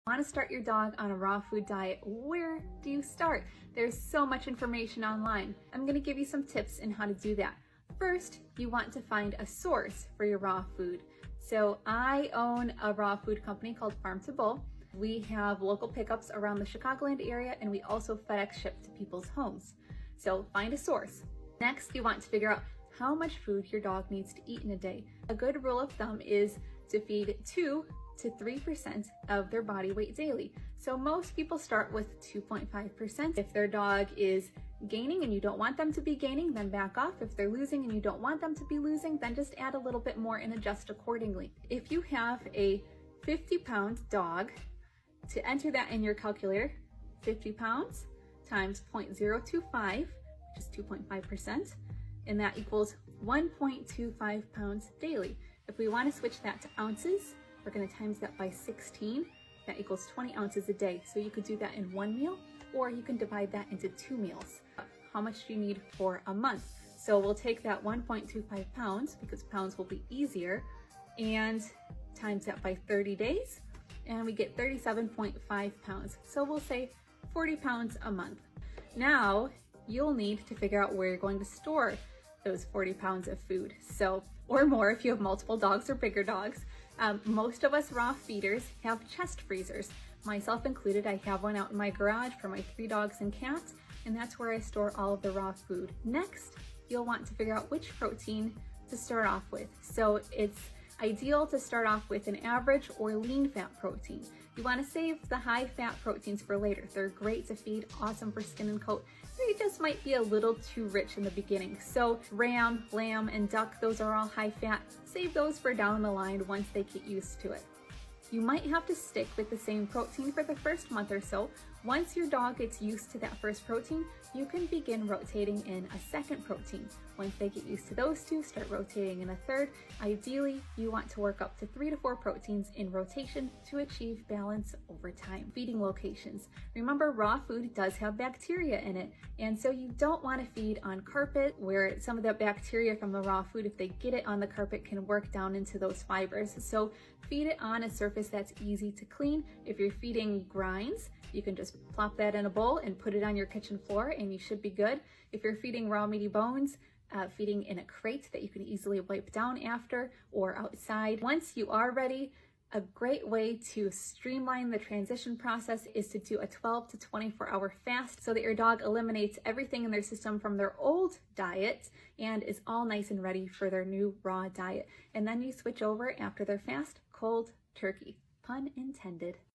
Want to start your dog on a raw food diet? Where do you start? There's so much information online. I'm going to give you some tips on how to do that. First, you want to find a source for your raw food. So I own a raw food company called Farm to Bowl. We have local pickups around the Chicagoland area, and we also FedEx ship to people's homes. So find a source. Next, you want to figure out how much food your dog needs to eat in a day. A good rule of thumb is to feed 2 to 3% of their body weight daily. So most people start with 2.5%. If their dog is gaining and you don't want them to be gaining, then back off. If they're losing and you don't want them to be losing, then just add a little bit more and adjust accordingly. If you have a 50-pound dog, to enter that in your calculator, 50 pounds times 0.025, which is 2.5%, and that equals 1.25 pounds daily. If we want to switch that to ounces, we're going to times that by 16. That equals 20 ounces a day. So you could do that in one meal, or you can divide that into 2 meals. How much do you need for a month? So we'll take that 1.25 pounds, because pounds will be easier, and times that by 30 days, and we get 37.5 pounds. So we'll say 40 pounds a month. Now you'll need to figure out where you're going to store those 40 pounds of food. So, or more if you have multiple dogs or bigger dogs. Most of us raw feeders have chest freezers, myself included. I have one out in my garage for my 3 dogs and cats, and that's where I store all of the raw food. Next, you'll want to figure out which protein to start off with. So it's ideal to start off with an average or lean fat protein. You want to save the high fat proteins for later. They're great to feed, awesome for skin and coat. They just might be a little too rich in the beginning. So ram, lamb, and duck, those are all high fat. Save those for down the line once they get used to it. You might have to stick with the same protein for the first month or so. Once your dog gets used to that first protein, you can begin rotating in a second protein. Once they get used to those two, start rotating in a third. Ideally, you want to work up to 3 to 4 proteins in rotation to achieve balance over time. Feeding locations. Remember, raw food does have bacteria in it, and so you don't want to feed on carpet where some of the bacteria from the raw food, if they get it on the carpet, can work down into those fibers. So feed it on a surface that's easy to clean. If you're feeding grinds, you can just plop that in a bowl and put it on your kitchen floor and you should be good. If you're feeding raw meaty bones, feeding in a crate that you can easily wipe down after or outside. Once you are ready, a great way to streamline the transition process is to do a 12 to 24-hour fast so that your dog eliminates everything in their system from their old diet and is all nice and ready for their new raw diet. And then you switch over after their fast, cold turkey. Pun intended.